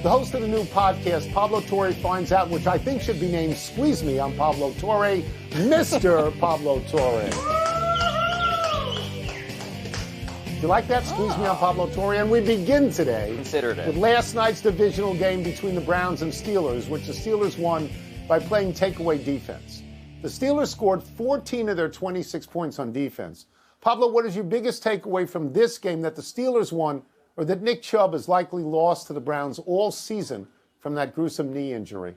The host of the new podcast, Pablo Torre Finds Out, which I think should be named Squeeze Me on Pablo Torre, Mr. Pablo Torre. You like that? Squeeze Me on Pablo Torre. And we begin today with last night's divisional game between the Browns and Steelers, which the Steelers won by playing takeaway defense. The Steelers scored 14 of their 26 points on defense. Pablo, what is your biggest takeaway from this game that the Steelers won, or that Nick Chubb has likely lost to the Browns all season from that gruesome knee injury?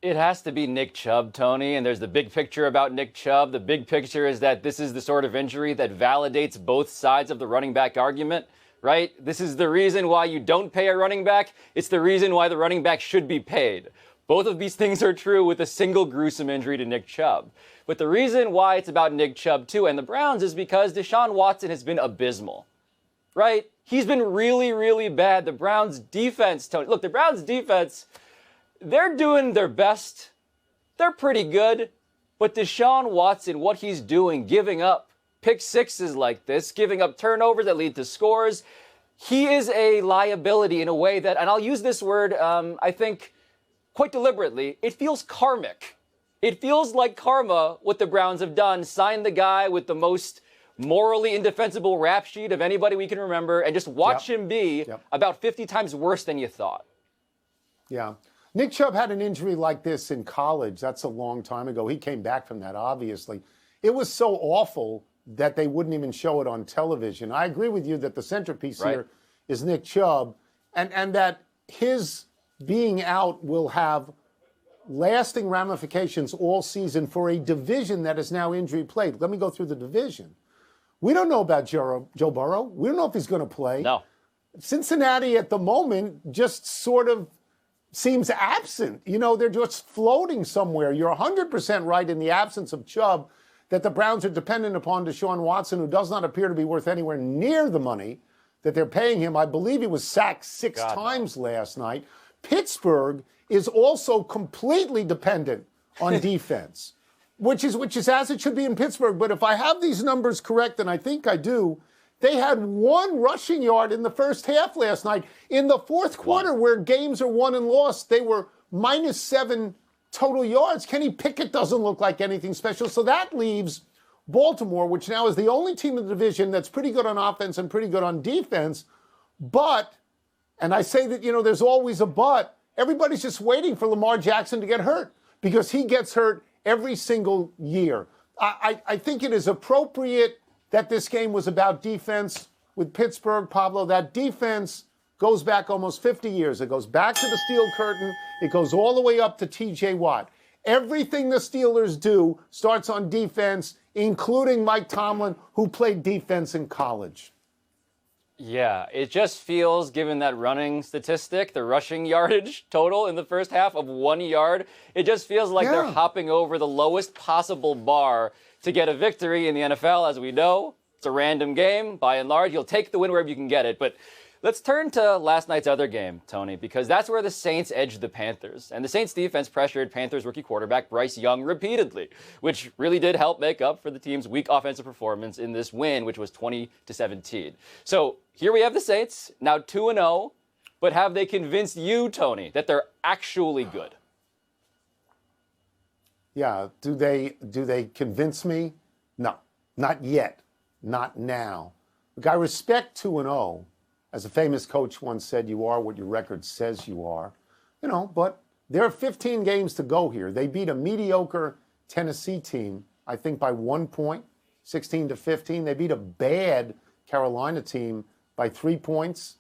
It has to be Nick Chubb, Tony, and there's the big picture about Nick Chubb. The big picture is that this is the sort of injury that validates both sides of the running back argument, right? This is the reason why you don't pay a running back. It's the reason why the running back should be paid. Both of these things are true with a single gruesome injury to Nick Chubb. But the reason why it's about Nick Chubb, too, and the Browns is because Deshaun Watson has been abysmal, right? He's been really, really bad. The Browns' defense, Tony, look, the Browns' defense, they're doing their best. They're pretty good. But Deshaun Watson, what he's doing, giving up pick sixes like this, giving up turnovers that lead to scores, he is a liability in a way that, and I'll use this word, I think, quite deliberately, it feels karmic. It feels like karma, what the Browns have done, signed the guy with the most morally indefensible rap sheet of anybody we can remember, and just watch him be about 50 times worse than you thought. Yeah. Nick Chubb had an injury like this in college. That's a long time ago. He came back from that, obviously. It was so awful that they wouldn't even show it on television. I agree with you that the centerpiece here is Nick Chubb, and that his being out will have lasting ramifications all season for a division that is now injury-plagued. Let me go through the division. We don't know about Joe Burrow. We don't know if he's going to play. No. Cincinnati at the moment just sort of seems absent. You know, they're just floating somewhere. You're 100% right in the absence of Chubb that the Browns are dependent upon Deshaun Watson, who does not appear to be worth anywhere near the money that they're paying him. I believe he was sacked six times last night. Pittsburgh is also completely dependent on defense, which is as it should be in Pittsburgh. But if I have these numbers correct, and I think I do, they had one rushing yard in the first half last night. In the fourth quarter, where games are won and lost, they were -7 total yards. Kenny Pickett doesn't look like anything special. So that leaves Baltimore, which now is the only team in the division that's pretty good on offense and pretty good on defense. But, and I say that, you know, there's always a but, everybody's just waiting for Lamar Jackson to get hurt because he gets hurt every single year. I think it is appropriate that this game was about defense with Pittsburgh, Pablo. That defense goes back almost 50 years. It goes back to the Steel Curtain. It goes all the way up to T.J. Watt. Everything the Steelers do starts on defense, including Mike Tomlin, who played defense in college. Yeah, it just feels, given that running statistic, the rushing yardage total in the first half of 1 yard, it just feels like they're hopping over the lowest possible bar to get a victory in the NFL. As we know, it's a random game. By and large, you'll take the win wherever you can get it. But let's turn to last night's other game, Tony, because that's where the Saints edged the Panthers. And the Saints defense pressured Panthers rookie quarterback Bryce Young repeatedly, which really did help make up for the team's weak offensive performance in this win, which was 20-17. So here we have the Saints, now 2-0, but have they convinced you, Tony, that they're actually good? Yeah, do they convince me? No, not yet, not now. Look, I respect 2-0. As a famous coach once said, you are what your record says you are. You know, but there are 15 games to go here. They beat a mediocre Tennessee team, I think by 1 point, 16-15. They beat a bad Carolina team by 3 points,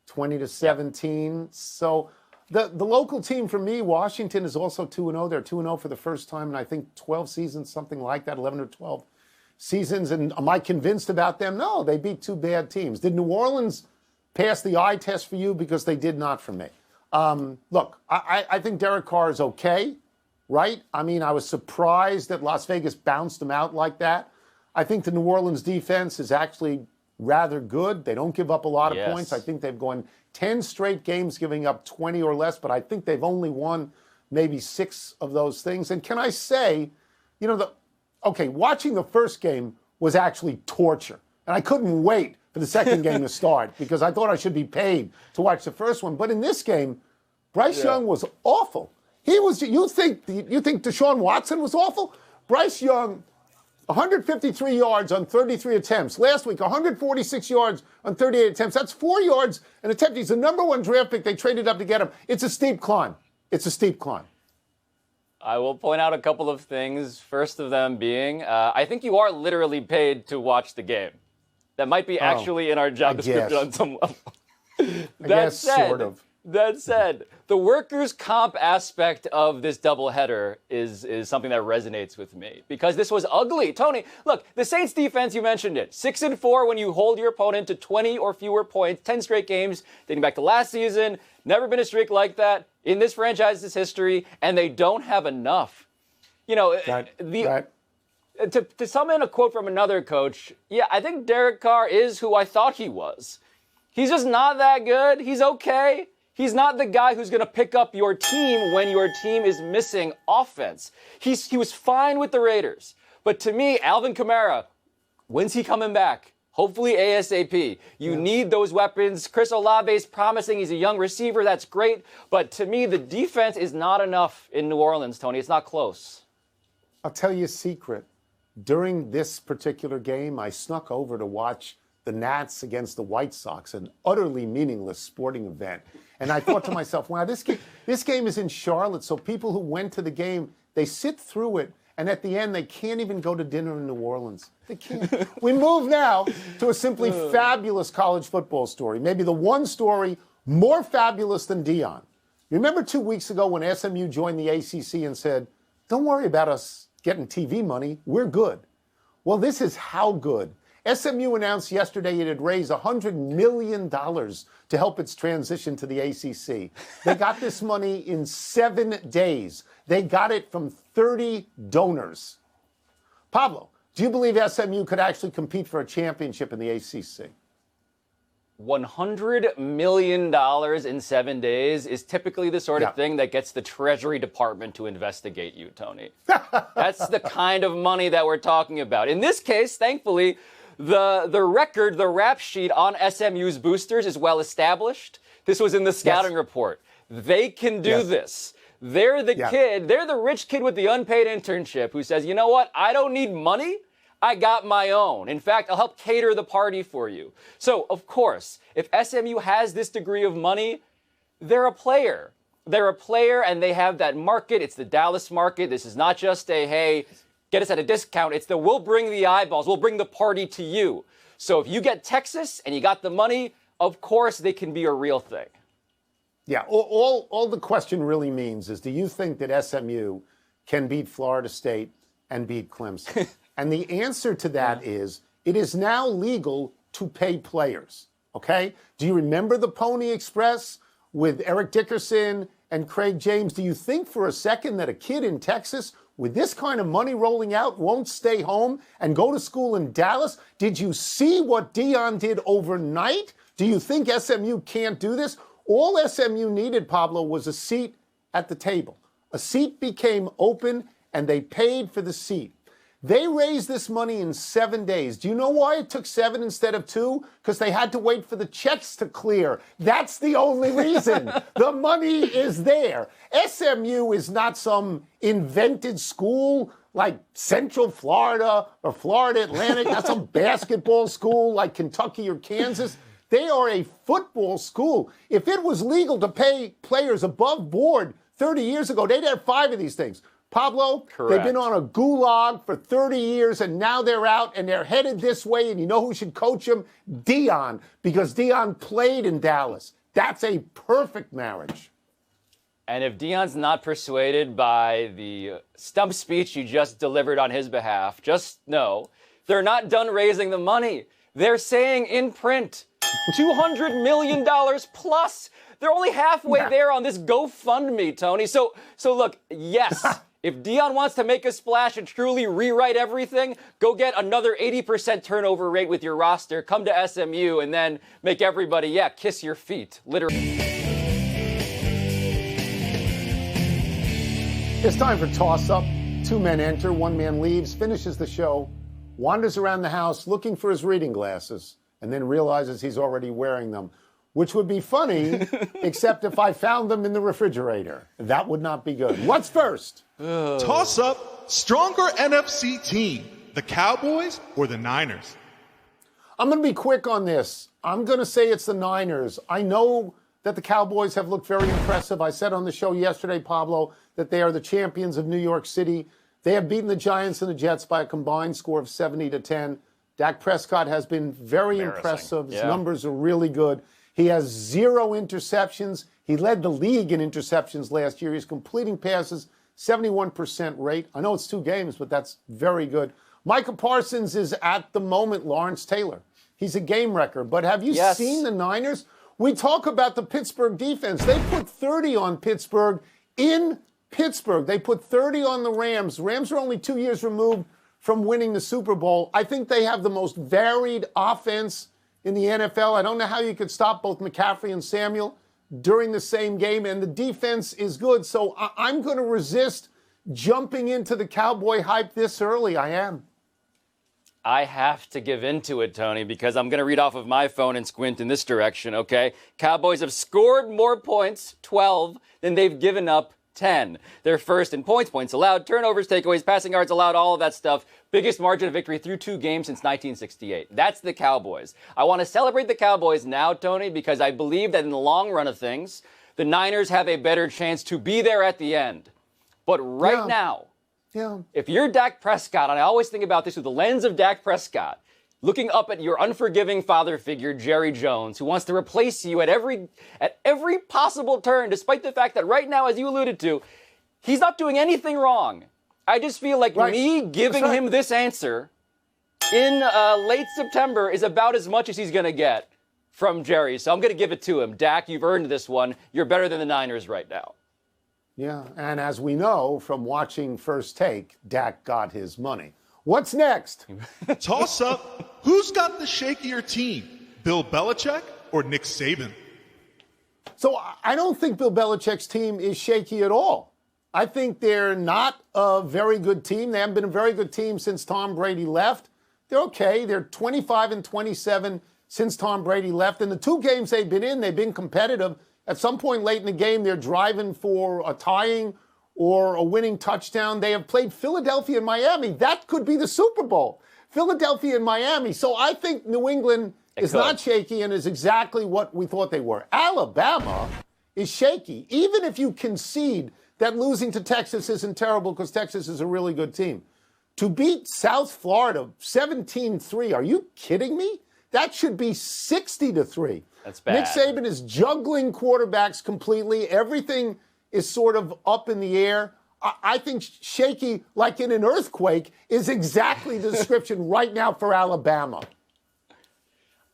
20-17. So the local team for me, Washington, is also 2-0. They're 2-0 for the first time in, I think, 12 seasons, something like that, 11 or 12 seasons. And am I convinced about them? No, they beat two bad teams. Did New Orleans pass the eye test for you? Because they did not for me. Look, I think Derek Carr is okay, right? I mean, I was surprised that Las Vegas bounced him out like that. I think the New Orleans defense is actually rather good. They don't give up a lot of points. I think they've gone 10 straight games giving up 20 or less, but I think they've only won maybe 6 of those things. And can I say, you know, watching the first game was actually torture. And I couldn't wait for the second game to start because I thought I should be paid to watch the first one. But in this game, Bryce Young was awful. He was. You think Deshaun Watson was awful? Bryce Young, 153 yards on 33 attempts. Last week, 146 yards on 38 attempts. That's 4 yards an attempt. He's the number one draft pick. They traded up to get him. It's a steep climb. It's a steep climb. I will point out a couple of things. First of them being, I think you are literally paid to watch the game. That might be actually in our job description on some level. I guess, sort of. That said, the workers' comp aspect of this doubleheader is something that resonates with me because this was ugly. Tony, look, the Saints defense, you mentioned it. 6-4 when you hold your opponent to 20 or fewer points, 10 straight games dating back to last season. Never been a streak like that in this franchise's history, and they don't have enough. You know, to sum in a quote from another coach, yeah, I think Derek Carr is who I thought he was. He's just not that good. He's okay. He's not the guy who's going to pick up your team when your team is missing offense. He was fine with the Raiders. But to me, Alvin Kamara, when's he coming back? Hopefully ASAP. You need those weapons. Chris Olave is promising. He's a young receiver. That's great. But to me, the defense is not enough in New Orleans, Tony. It's not close. I'll tell you a secret. During this particular game, I snuck over to watch the Nats against the White Sox, an utterly meaningless sporting event. And I thought to myself, wow, this game is in Charlotte, so people who went to the game, they sit through it, and at the end, they can't even go to dinner in New Orleans. They can't. We move now to a simply fabulous college football story, maybe the one story more fabulous than Deion. Remember 2 weeks ago when SMU joined the ACC and said, don't worry about us getting TV money, we're good. Well, this is how good. SMU announced yesterday it had raised $100 million to help its transition to the ACC. They got this money in 7 days. They got it from 30 donors. Pablo, do you believe SMU could actually compete for a championship in the ACC? $100 million in 7 days is typically the sort of thing that gets the Treasury Department to investigate you, Tony. That's the kind of money that we're talking about. In this case, thankfully, the rap sheet on SMU's boosters is well established. This was in the scouting report. They can do this. They're the kid, they're the rich kid with the unpaid internship who says, you know what, I don't need money. I got my own. In fact, I'll help cater the party for you. So, of course, if SMU has this degree of money, they're a player. They're a player and they have that market. It's the Dallas market. This is not just a, hey, get us at a discount. It's the we'll bring the eyeballs. We'll bring the party to you. So if you get Texas and you got the money, of course they can be a real thing. Yeah, all the question really means is, do you think that SMU can beat Florida State and beat Clemson? And the answer to that is, it is now legal to pay players, okay? Do you remember the Pony Express with Eric Dickerson and Craig James? Do you think for a second that a kid in Texas with this kind of money rolling out won't stay home and go to school in Dallas? Did you see what Deion did overnight? Do you think SMU can't do this? All SMU needed, Pablo, was a seat at the table. A seat became open, and they paid for the seat. They raised this money in 7 days. Do you know why it took 7 instead of 2? Because they had to wait for the checks to clear. That's the only reason. The money is there. SMU is not some invented school like Central Florida or Florida Atlantic, not some basketball school like Kentucky or Kansas. They are a football school. If it was legal to pay players above board 30 years ago, they'd have 5 of these things. Pablo, they've been on a gulag for 30 years, and now they're out, and they're headed this way, and you know who should coach them? Deion, because Deion played in Dallas. That's a perfect marriage. And if Deion's not persuaded by the stump speech you just delivered on his behalf, just know they're not done raising the money. They're saying in print, $200 million plus. They're only halfway there on this GoFundMe, Tony. So look, yes, if Deion wants to make a splash and truly rewrite everything, go get another 80% turnover rate with your roster, come to SMU, and then make everybody, kiss your feet, literally. It's time for toss-up. 2 men enter, 1 man leaves, finishes the show, wanders around the house looking for his reading glasses, and then realizes he's already wearing them, which would be funny, except if I found them in the refrigerator. That would not be good. What's first? Toss up stronger NFC team, the Cowboys or the Niners? I'm going to be quick on this. I'm going to say it's the Niners. I know that the Cowboys have looked very impressive. I said on the show yesterday, Pablo, that they are the champions of New York City. They have beaten the Giants and the Jets by a combined score of 70-10. Dak Prescott has been very impressive. His numbers are really good. He has 0 interceptions. He led the league in interceptions last year. He's completing passes, 71% rate. I know it's 2 games, but that's very good. Micah Parsons is at the moment Lawrence Taylor. He's a game wrecker. But have you seen the Niners? We talk about the Pittsburgh defense. They put 30 on Pittsburgh in Pittsburgh. They put 30 on the Rams. Rams are only 2 years removed from winning the Super Bowl. I think they have the most varied offense in the NFL. I don't know how you could stop both McCaffrey and Samuel during the same game, and the defense is good. So I'm going to resist jumping into the Cowboy hype this early. I am. I have to give into it, Tony, because I'm going to read off of my phone and squint in this direction, okay? Cowboys have scored more points, 12, than they've given up, 10. They're first in points allowed, turnovers, takeaways, passing yards allowed, all of that stuff. Biggest margin of victory through 2 games since 1968. That's the Cowboys. I want to celebrate the Cowboys now, Tony, because I believe that in the long run of things, the Niners have a better chance to be there at the end. But right now, if you're Dak Prescott, and I always think about this through the lens of Dak Prescott, looking up at your unforgiving father figure, Jerry Jones, who wants to replace you at every possible turn, despite the fact that right now, as you alluded to, he's not doing anything wrong. I just feel like me giving him this answer in late September is about as much as he's going to get from Jerry. So I'm going to give it to him. Dak, you've earned this one. You're better than the Niners right now. Yeah, and as we know from watching First Take, Dak got his money. What's next? Toss up, who's got the shakier team, Bill Belichick or Nick Saban? So I don't think Bill Belichick's team is shaky at all. I think they're not a very good team. They haven't been a very good team since Tom Brady left. They're okay. They're 25-27 since Tom Brady left. In the 2 games they've been in, they've been competitive. At some point late in the game, they're driving for a tying or a winning touchdown. They have played Philadelphia and Miami. That could be the Super Bowl. Philadelphia and Miami. So I think New England is not shaky and is exactly what we thought they were. Alabama is shaky. Even if you concede that losing to Texas isn't terrible because Texas is a really good team. To beat South Florida 17-3, are you kidding me? That should be 60-3. That's bad. Nick Saban is juggling quarterbacks completely. Everything is sort of up in the air. I think shaky, like in an earthquake, is exactly the description right now for Alabama.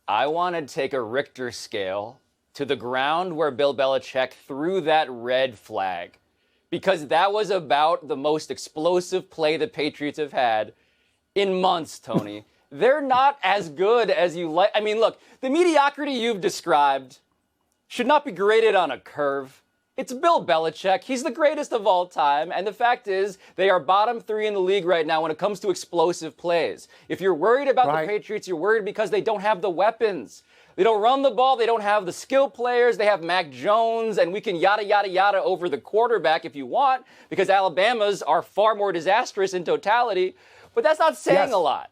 I want to take a Richter scale to the ground where Bill Belichick threw that red flag, because that was about the most explosive play the Patriots have had in months, Tony. They're not as good as you like. I mean, look, the mediocrity you've described should not be graded on a curve. It's Bill Belichick. He's the greatest of all time. And the fact is, they are bottom 3 in the league right now when it comes to explosive plays. If you're worried about the Patriots, you're worried because they don't have the weapons. They don't run the ball. They don't have the skill players. They have Mac Jones, and we can yada, yada, yada over the quarterback if you want, because Alabama's are far more disastrous in totality. But that's not saying a lot.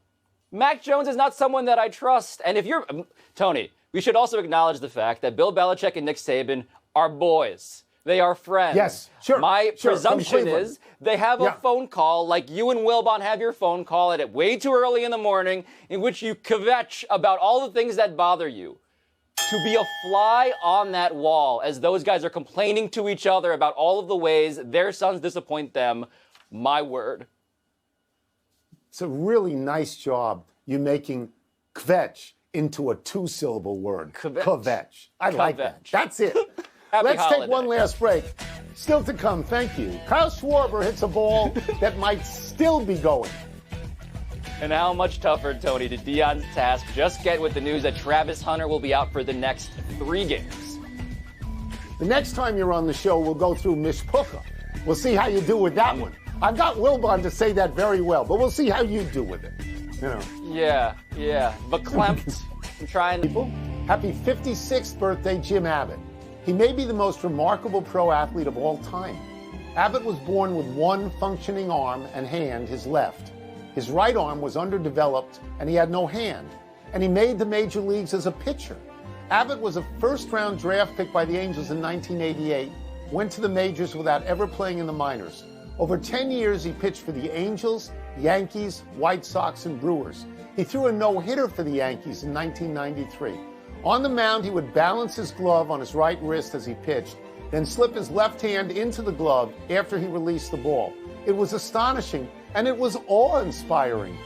Mac Jones is not someone that I trust. And if you're, Tony, we should also acknowledge the fact that Bill Belichick and Nick Saban are boys. They are friends. Yes, sure. My presumption is they have a phone call like you and Wilbon have your phone call at way too early in the morning in which you kvetch about all the things that bother you. To be a fly on that wall as those guys are complaining to each other about all of the ways their sons disappoint them, my word. It's a really nice job you making kvetch into a 2-syllable word. Kvetch. I like that. That's it. Let's take one last break. Still to come, thank you. Kyle Schwarber hits a ball that might still be going. And how much tougher, Tony, did Deion's task just get with the news that Travis Hunter will be out for the next 3 games? The next time you're on the show, we'll go through Mishpucha. We'll see how you do with that one. I've got Wilbon to say that very well, but we'll see how you do with it. You know. Yeah. Verklempt. I'm trying to... People, happy 56th birthday, Jim Abbott. He may be the most remarkable pro athlete of all time. Abbott was born with one functioning arm and hand, his left. His right arm was underdeveloped and he had no hand. And he made the major leagues as a pitcher. Abbott was a first-round draft pick by the Angels in 1988, went to the majors without ever playing in the minors. Over 10 years, he pitched for the Angels, Yankees, White Sox, and Brewers. He threw a no-hitter for the Yankees in 1993. On the mound, he would balance his glove on his right wrist as he pitched, then slip his left hand into the glove after he released the ball. It was astonishing, and it was awe-inspiring.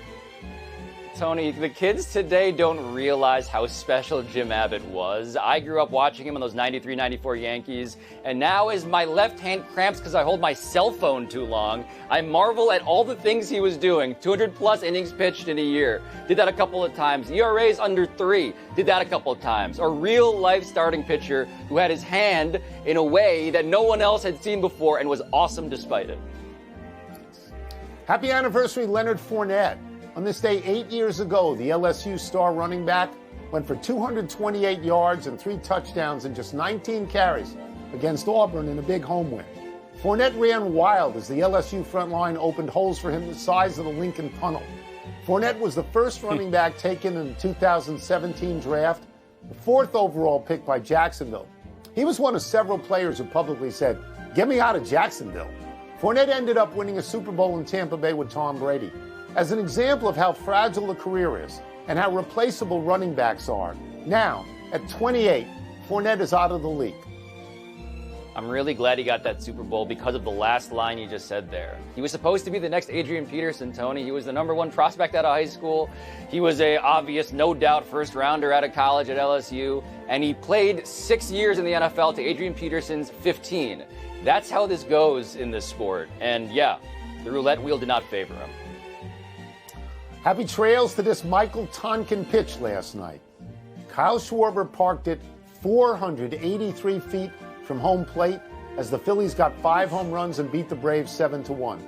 Tony, the kids today don't realize how special Jim Abbott was. I grew up watching him on those 93-94 Yankees, and now as my left hand cramps because I hold my cell phone too long, I marvel at all the things he was doing. 200-plus innings pitched in a year. Did that a couple of times. ERAs under 3. Did that a couple of times. A real-life starting pitcher who had his hand in a way that no one else had seen before and was awesome despite it. Happy anniversary, Leonard Fournette. On this day 8 years ago, the LSU star running back went for 228 yards and 3 touchdowns in just 19 carries against Auburn in a big home win. Fournette ran wild as the LSU front line opened holes for him the size of the Lincoln Tunnel. Fournette was the first running back taken in the 2017 draft, the 4th overall pick by Jacksonville. He was one of several players who publicly said, "Get me out of Jacksonville." Fournette ended up winning a Super Bowl in Tampa Bay with Tom Brady. As an example of how fragile a career is and how replaceable running backs are, now, at 28, Fournette is out of the league. I'm really glad he got that Super Bowl because of the last line you just said there. He was supposed to be the next Adrian Peterson, Tony. He was the #1 prospect out of high school. He was a obvious, no doubt, first rounder out of college at LSU. And he played 6 years in the NFL to Adrian Peterson's 15. That's how this goes in this sport. And yeah, the roulette wheel did not favor him. Happy trails to this Michael Tonkin pitch last night. Kyle Schwarber parked it 483 feet from home plate as the Phillies got 5 home runs and beat the Braves 7-1.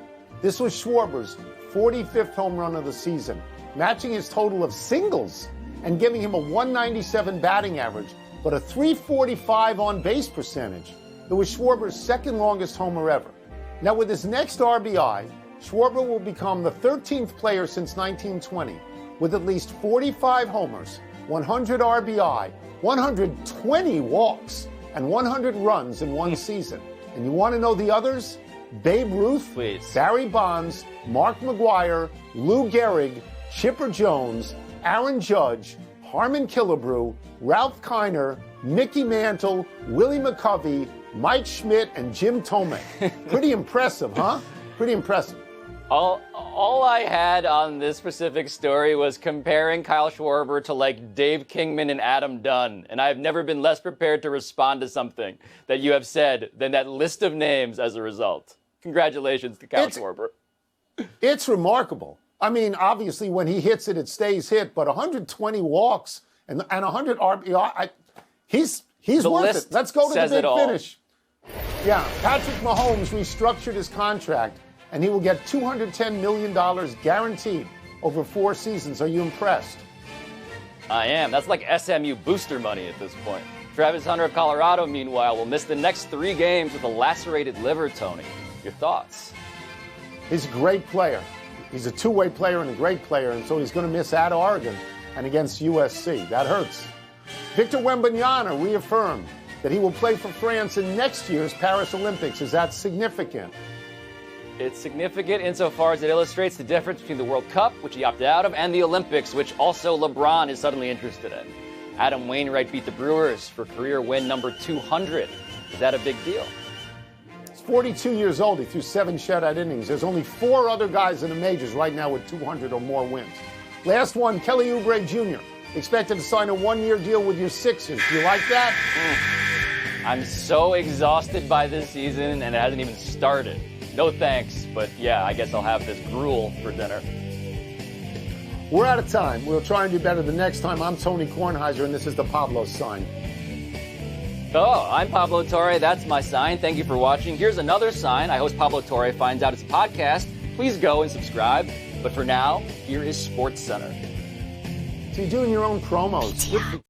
This was Schwarber's 45th home run of the season, matching his total of singles and giving him a 197 batting average, but a 345 on-base percentage. It was Schwarber's second longest homer ever. Now with his next RBI, Schwarber will become the 13th player since 1920 with at least 45 homers, 100 RBI, 120 walks, and 100 runs in one season. And you want to know the others? Babe Ruth, please, Barry Bonds, Mark McGwire, Lou Gehrig, Chipper Jones, Aaron Judge, Harmon Killebrew, Ralph Kiner, Mickey Mantle, Willie McCovey, Mike Schmidt, and Jim Tomei. Pretty impressive, huh? Pretty impressive. All I had on this specific story was comparing Kyle Schwarber to like Dave Kingman and Adam Dunn, and I have never been less prepared to respond to something that you have said than that list of names as a result. Congratulations to Kyle Schwarber. It's remarkable. I mean, obviously, when he hits it, it stays hit, but 120 walks and 100 RBI, he's worth it. Let's go to the big finish. Yeah, Patrick Mahomes restructured his contract, and he will get $210 million guaranteed over 4 seasons. Are you impressed? I am. That's like SMU booster money at this point. Travis Hunter of Colorado, meanwhile, will miss the next 3 games with a lacerated liver, Tony. Your thoughts? He's a great player. He's a two-way player and a great player, and so he's going to miss at Oregon and against USC. That hurts. Victor Wembanyama reaffirmed that he will play for France in next year's Paris Olympics. Is that significant? It's significant insofar as it illustrates the difference between the World Cup, which he opted out of, and the Olympics, which also LeBron is suddenly interested in. Adam Wainwright beat the Brewers for career win number 200. Is that a big deal? He's 42 years old. He threw 7 shutout innings. There's only 4 other guys in the majors right now with 200 or more wins. Last one, Kelly Oubre Jr. expected to sign a 1-year deal with your Sixers. Do you like that? I'm so exhausted by this season, and it hasn't even started. No thanks, but yeah, I guess I'll have this gruel for dinner. We're out of time. We'll try and do better the next time. I'm Tony Kornheiser, and this is the Pablo sign. Oh, I'm Pablo Torre. That's my sign. Thank you for watching. Here's another sign. I host Pablo Torre Finds Out. It's a podcast. Please go and subscribe. But for now, here is SportsCenter. So you're doing your own promos.